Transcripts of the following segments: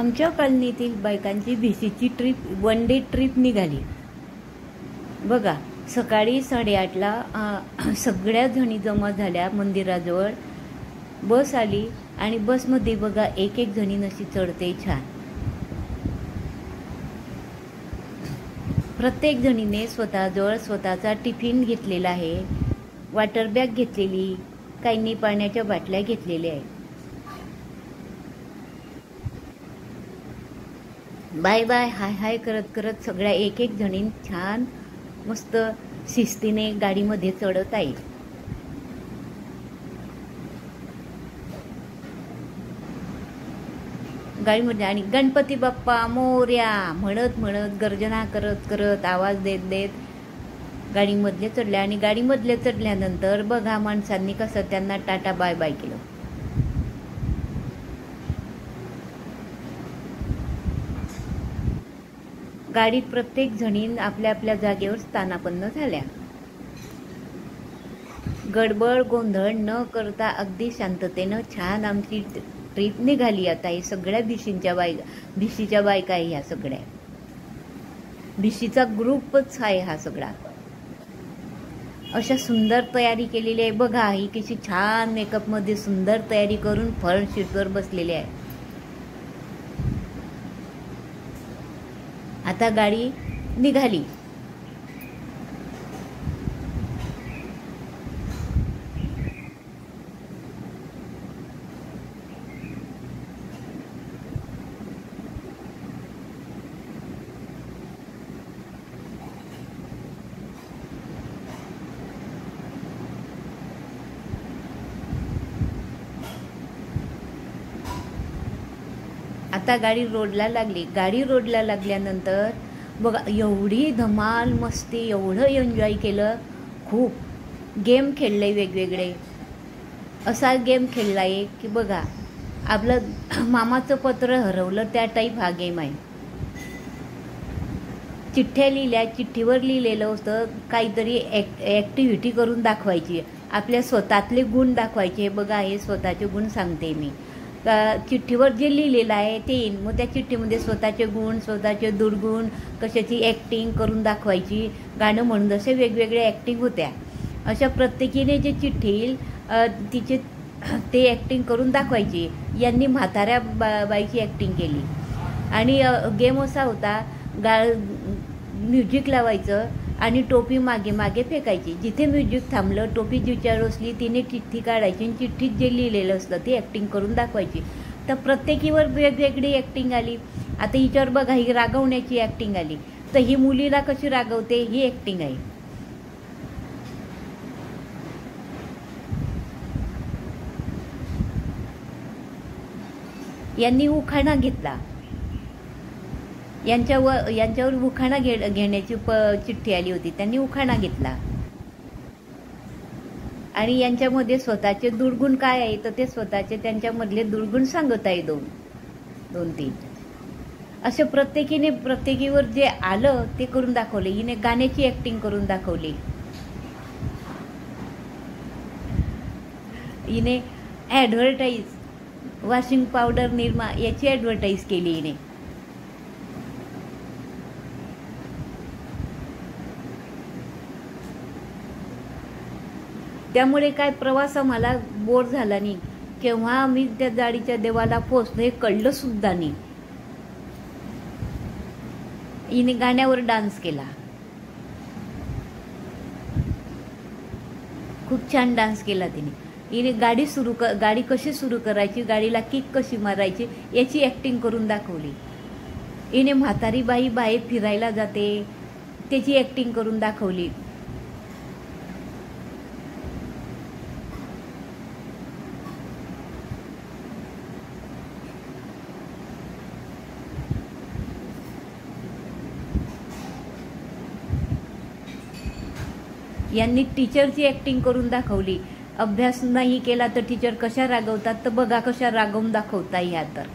आमच्या कॉलनीतील बायकांची भिशीची trip one day trip निघाली बघा। सकाळी 8:30ला सगळ्या जणी जमा झाल्या मंदिराजवळ। बस आली आणि बसमध्ये बघा एक एक जणी नशी चढते छान। प्रत्येक जणीने स्वतःजवळ स्वतःचा टिफिन घेतलेला आहे, वॉटर बॅग घेतलेली, काहींनी पाण्याच्या बाटल्या घेतलेल्या आहेत। बाय बाय हाय हाय करत करत सगळ्या एक एक जणी छान मस्त शिस्तीने गाडीमध्ये चढत आहे। गाडीमध्ये आणि गणपती बाप्पा मोरया म्हणत म्हणत गर्जना करत करत आवाज देत देत गाडीमधले चढल्या। आणि गाडीमधले चढल्यानंतर बघा माणसांनी कसं त्यांना टाटा बाय बाय केलं। गाडीत प्रत्येक जणीन आपल्या आपल्या जागेवर स्थानापन्न झाल्या। गडबड गोंधळ न करता अगदी शांततेनं छान आमची ट्रिप निघाली। आता हे सगळ्या भिशीच्या बायका आहे, ह्या सगळ्या भिशीचा ग्रुपच आहे हा सगळा। अशा सुंदर तयारी केलेली आहे बघा। ही कशी छान मेकअप मध्ये सुंदर तयारी करून फ्रंट सीटवर बसलेली आहे। आता गाडी निघाली। आता गाडी रोडला लागली। गाडी रोडला लागल्यानंतर बघा एवढी धमाल मस्ती, एवढं एन्जॉय केलं, खूप गेम खेळले वेगवेगळे। असा गेम खेळला आहे की बघा आपलं मामाचं पत्र हरवलं त्या टाईप हा गेम आहे। चिठ्ठ्या लिहिल्या, चिठ्ठीवर लिहिलेलं होतं काहीतरी ॲक्टिव्हिटी करून दाखवायची, आपल्या स्वतःतले गुण दाखवायचे। बघा हे स्वतःचे गुण सांगते मी। चिठ्ठीवर जे लिहिलेलं आहे ते येईन, मग त्या चिठ्ठीमध्ये स्वतःचे गुण स्वतःचे दुर्गुण कशाची ॲक्टिंग करून दाखवायची। गाणं म्हणून जसे वेगवेगळे ॲक्टिंग होत्या अशा प्रत्येकीने जे चिठ्ठी येईल तिचे ते ॲक्टिंग करून दाखवायची। यांनी म्हाताऱ्या बाईची ॲक्टिंग केली। आणि गेम असा होता म्युझिक लावायचं आणि टोपी मागे मागे फेकायची। जिथे म्युझिक थांबलं टोपी जिच्यावर असली तिने चिठ्ठी काढायची आणि चिठ्ठीत जे लिहिलेलं असतं ते ॲक्टिंग करून दाखवायची। तर प्रत्येकीवर वेगवेगळी ॲक्टिंग आली। आता हिच्यावर बघा ही रागवण्याची ॲक्टिंग आली, तर ही मुलीला कशी रागवते ही ॲक्टिंग आहे। यांनी उखाणा घेतला, यांच्यावर उखाणा घेण्याची चिठ्ठी आली होती, त्यांनी उखाणा घेतला। आणि यांच्यामध्ये स्वतःचे दुर्गुण काय आहे तर ते स्वतःचे त्यांच्यामधले दुर्गुण सांगत आहे दोन तीन असे प्रत्येकीवर जे आलं ते करून दाखवले। हिने गाण्याची ॲक्टिंग करून दाखवली, हिने ॲडव्हर्टाईज वॉशिंग पावडर निरमा याची ॲडव्हर्टाईज केली हिने। त्यामुळे काय प्रवास आम्हाला बोर झाला नाही। केव्हा आम्ही त्या गाडीच्या देवाला पोहोचलो हे कळलं सुद्धा नाही। हिने गाण्यावर डान्स केला, खूप छान डान्स केला तिने। हिने गाडी कशी सुरू करायची, गाडीला किक कशी मारायची याची ॲक्टिंग करून दाखवली। हिने म्हातारी बाई बाहेर फिरायला जाते त्याची ॲक्टिंग करून दाखवली। यांनी टीचरची ॲक्टिंग करून दाखवली। अभ्यास नाही केला तर टीचर कशा रागवतात, तर बघा कशा रागवून दाखवता ह्या। तर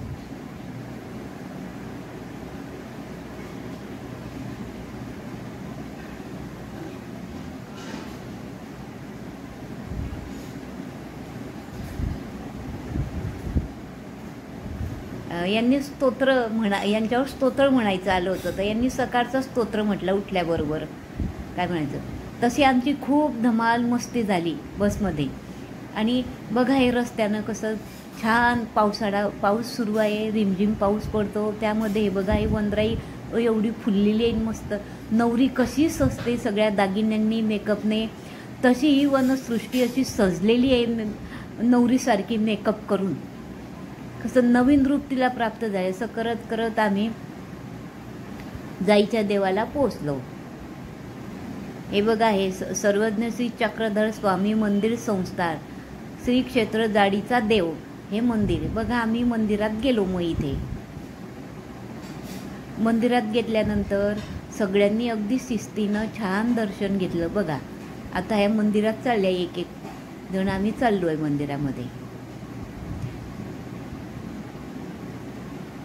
यांनी यांच्यावर स्तोत्र म्हणायचं आलं होतं, तर यांनी सकाळचं स्तोत्र म्हटलं उठल्याबरोबर, काय म्हणायचं. तशी आमची खूप धमाल मस्ती झाली बसमध्ये. आणि बघा हे रस्त्यानं कसं छान पाऊस सुरू आहे, रिमझिम पाऊस पडतो. त्यामध्ये हे बघा हे वनराई एवढी फुललेली आहे मस्त. नवरी कशी सजते सगळ्या दागिन्यांनी, मेकअपने, तशी ही वनसृष्टी अशी सजलेली आहे नवरीसारखी मेकअप करून. कसं नवीन रूप तिला प्राप्त झाले. असं करत करत आम्ही जाईच्या देवाला पोचलो. हे बघा हे सर्वज्ञ श्री चक्रधर स्वामी मंदिर संस्थान, श्री क्षेत्र जाडीचा देव हे मंदिर. बघा आम्ही मंदिरात गेलो. मग इथे मंदिरात घेतल्यानंतर सगळ्यांनी अगदी शिस्तीनं छान दर्शन घेतलं. बघा आता ह्या मंदिरात चालल्या एक एक जण आम्ही चाललो आहे मंदिरामध्ये.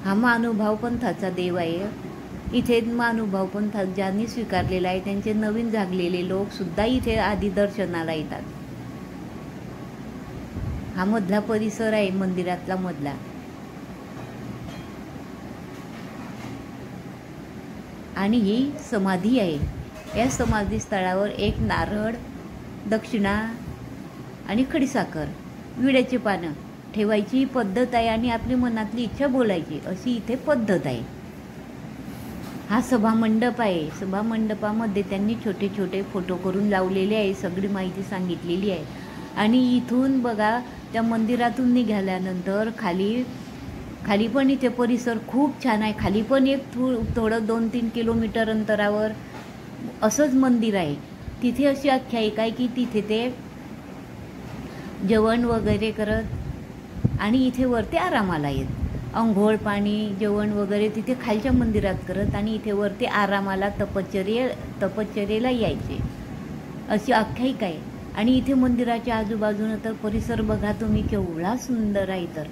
हा महानुभाव पंथाचा देव आहे. इथे महानुभाव पंथ ज्यांनी स्वीकारलेला आहे त्यांचे नवीन जागलेले लोक सुद्धा इथे आधी दर्शनाला येतात. हा मधला परिसर आहे मंदिरातला मधला. आणि ही समाधी आहे. या समाधी स्थळावर एक नारळ, दक्षिणा आणि खडीसाखर, विड्याची पानं ठेवायची पद्धत आहे आणि आपली मनातली इच्छा बोलायची, अशी इथे पद्धत आहे. हा सभामंडप आहे. सभामंडपामध्ये त्यांनी छोटे छोटे फोटो करून लावलेले आहे. सगळी माहिती सांगितलेली आहे. आणि इथून बघा त्या मंदिरातून निघाल्यानंतर खाली पण इथे परिसर खूप छान आहे. खाली पण एक थोडं 2-3 किलोमीटर अंतरावर असंच मंदिर आहे. तिथे अशी आख्यायिका आहे की तिथे ते जेवण वगैरे करत आणि इथे वरती आरामाला येत. अंघोळ पाणी जेवण वगैरे तिथे खालच्या मंदिरात करत आणि इथे वरती आरामाला तपश्चर्येला यायचे, अशी आख्यायिका आहे. आणि इथे मंदिराच्या आजूबाजूनं तर परिसर बघा तुम्ही केवढा सुंदर आहे. तर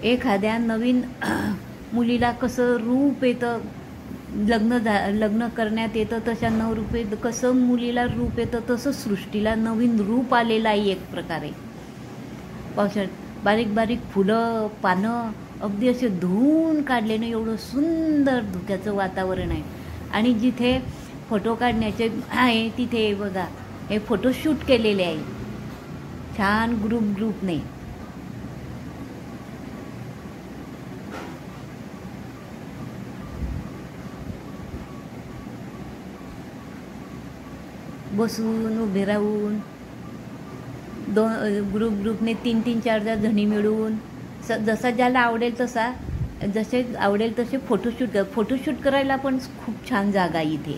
एखाद्या नवीन मुलीला कसं रूप येतं, लग्न करण्यात येतं, तशा नवरूपे कसं मुलीला रूप येतं तसं सृष्टीला नवीन रूप आलेलं आहे. एक प्रकारे पावसाळ्यात बारीक बारीक फुलं पानं अगदी असे धुवून काढलेलं एवढं सुंदर धुक्याचं वातावरण आहे. आणि जिथे फोटो काढण्याचे आहे तिथे बघा हे फोटोशूट केलेले आहे छान ग्रुपने. बसून उभे राहून ग्रुपने 3-3, 4-4 जणी मिळून जसा ज्याला आवडेल तसा, जसे आवडेल तसे फोटोशूट करायला पण खूप छान जागा इथे.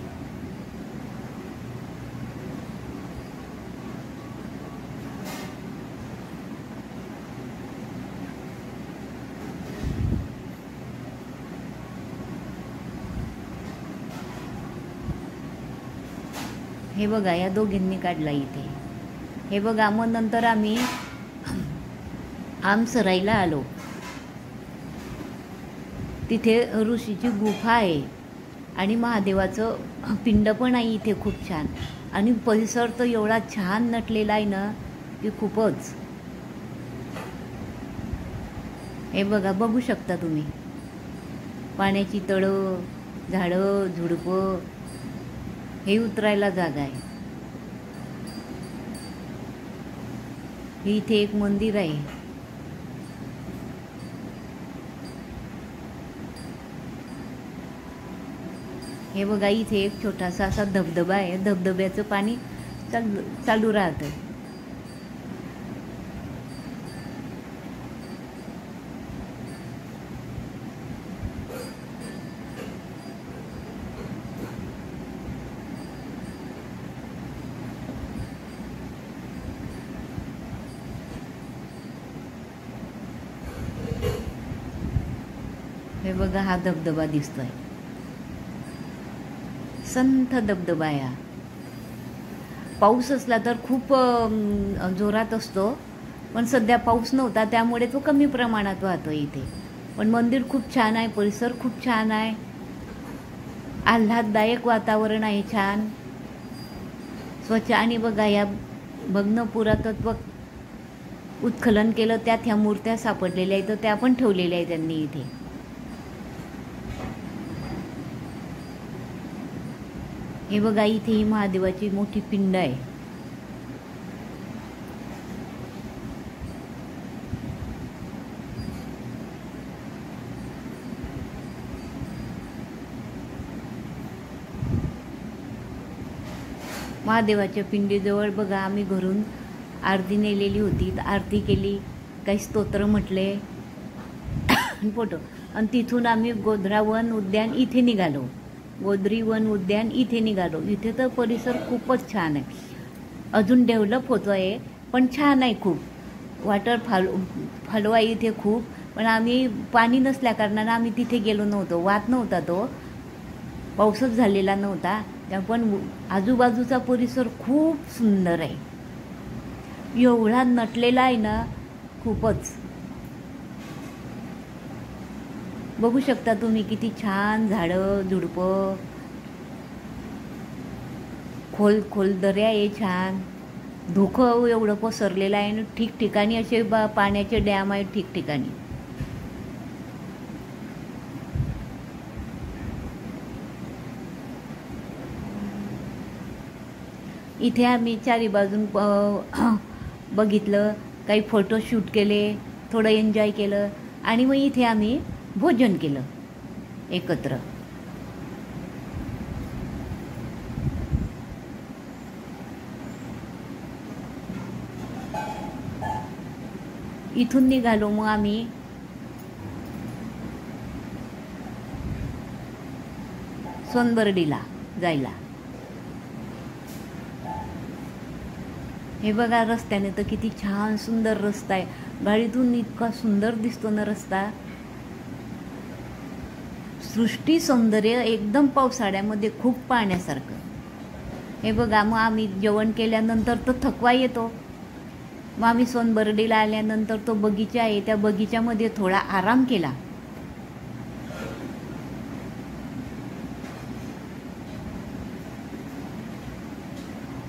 हे बघा या दोघींनी काढला इथे. हे बघा मग नंतर आम्ही आमसराईला आलो. तिथे ऋषीची गुफा आहे आणि महादेवाचं पिंड पण आहे इथे खूप छान. आणि परिसर तर एवढा छान नटलेला आहे ना की खूपच. हे बघा बघू शकता तुम्ही पाण्याची तळं, झाडं, झुडपं, हे उतरायला जागा आहे. इथे एक मंदिर आहे. हे बघा इथे एक छोटासा असा धबधबा आहे. धबधब्याचं पाणी चालू राहतं. हे बघा हा धबधबा दिसतोय. संथ धबधबा आहे. पाऊस असला तर खूप जोरात असतो, पण सध्या पाऊस नव्हता त्यामुळे तो कमी प्रमाणात वाहतो इथे. पण मंदिर खूप छान आहे, परिसर खूप छान आहे. आल्हाददायक वातावरण आहे, छान स्वच्छ. आणि बघा या भग्न पुरातत्व उत्खनन केलं, त्यात ह्या मूर्त्या सापडलेल्या आहेत, तर त्या पण ठेवलेल्या आहेत त्यांनी इथे. हे बघा इथे ही महादेवाची मोठी पिंड आहे. महादेवाच्या पिंडीजवळ बघा आम्ही घरून आरती नेलेली होती, आरती केली, काही स्तोत्र म्हटले फोटो. आणि तिथून आम्ही गोधरा वन उद्यान इथे निघालो. गोधरी वन उद्यान इथे निघालो. इथे तर परिसर खूपच छान आहे, अजून डेव्हलप होतो आहे, पण छान आहे खूप. फॉलो आहे इथे खूप, पण आम्ही पाणी नसल्या कारणानं आम्ही तिथे गेलो नव्हतो. वाहत नव्हता तो, पाऊसच झालेला नव्हता. पण आजूबाजूचा परिसर खूप सुंदर आहे, एवढा नटलेला आहे ना, खूपच. बघू शकता तुम्ही किती छान झाडं झुडपं, खोल खोल दऱ्या आहे, छान धुकं एवढं पसरलेलं आहे. आणि ठिकठिकाणी असे पाण्याचे डॅम आहेत ठिकठिकाणी. इथे आम्ही चारी बाजून बघितलं, काही फोटो शूट केले, थोडं एन्जॉय केलं, आणि मग इथे आम्ही भोजन केलं एकत्र. इथून निघालो मग आम्ही सोनबर्डीला जायला. हे बघा रस्त्याने तर किती छान सुंदर रस्ता आहे, गाडीतून इतका सुंदर दिसतो ना रस्ता. सृष्टी सौंदर्य एकदम पावसाळ्यामध्ये खूप पाहण्यासारखं. हे बघा मग आम्ही जेवण केल्यानंतर तर थकवा येतो. मग आम्ही सोनबर्डीला आल्यानंतर तो बगीचा आहे, त्या बगीच्यामध्ये थोडा आराम केला.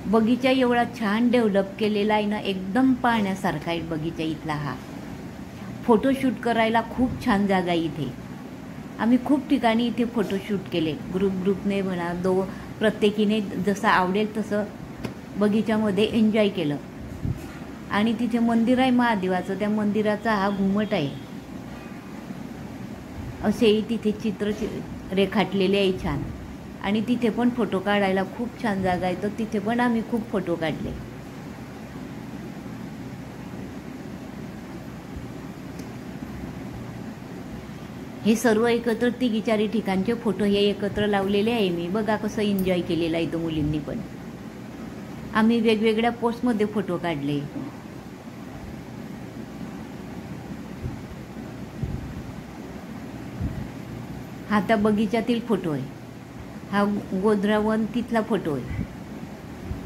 बगीचा एवढा छान डेव्हलप केलेला आहे ना, एकदम पाहण्यासारखा आहे बगीचा इथला हा. फोटोशूट करायला खूप छान जागा आहे इथे. आम्ही खूप ठिकाणी इथे फोटोशूट केले, ग्रुपने म्हणा, प्रत्येकीने जसं आवडेल तसं बगीच्यामध्ये एन्जॉय केलं. आणि तिथे मंदिर आहे महादेवाचं, त्या मंदिराचा हा घुमट आहे, असेही तिथे चित्र रेखाटलेले आहे छान. आणि तिथे पण फोटो काढायला खूप छान जागा आहे, तर तिथे पण आम्ही खूप फोटो काढले. हे सर्व एकत्र तिघी-चारी ठिकाणचे फोटो हे एकत्र लावलेले आहे मी. बघा कसं एन्जॉय केलेला आहे तो मुलींनी पण. आम्ही वेगवेगळ्या पोस्टमध्ये फोटो काढले. हा त्या बगीच्यातील फोटो आहे, हा गोधरा वन तिथला फोटो आहे,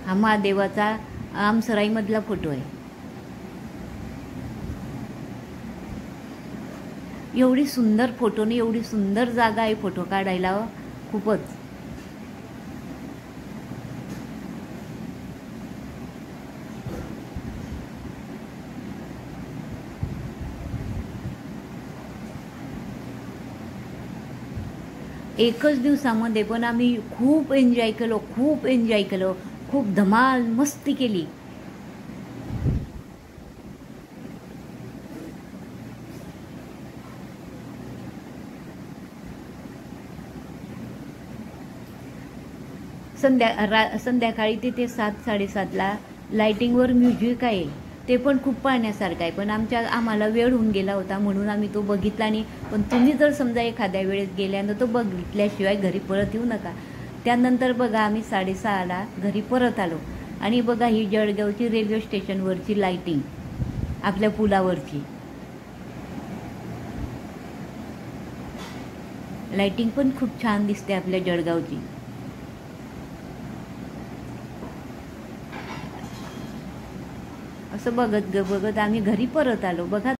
हा महादेवाचा आमसराईमधला फोटो आहे. एवढी सुंदर फोटोने, एवढी सुंदर जागा आहे फोटो काढायला, खूपच. एकच दिवसामध्ये पण आम्ही खूप एन्जॉय केलं, खूप धमाल मस्ती केली. संध्याकाळी तिथे 7-7:30ला लाईटिंगवर म्युझिक आहे, ते पण खूप पाहण्यासारखं आहे. पण आम्हाला वेळ होऊन गेला होता म्हणून आम्ही तो बघितला नाही. पण तुम्ही जर समजा एखाद्या वेळेस गेल्यानं तो बघितल्याशिवाय घरी परत येऊ नका. त्यानंतर बघा आम्ही 6:30ला घरी परत आलो. आणि बघा ही जळगावची रेल्वे स्टेशनवरची लाईटिंग, आपल्या पुलावरची लाईटिंग पण खूप छान दिसते आपल्या जळगावची. असं बघत आम्ही घरी परत आलो. बघा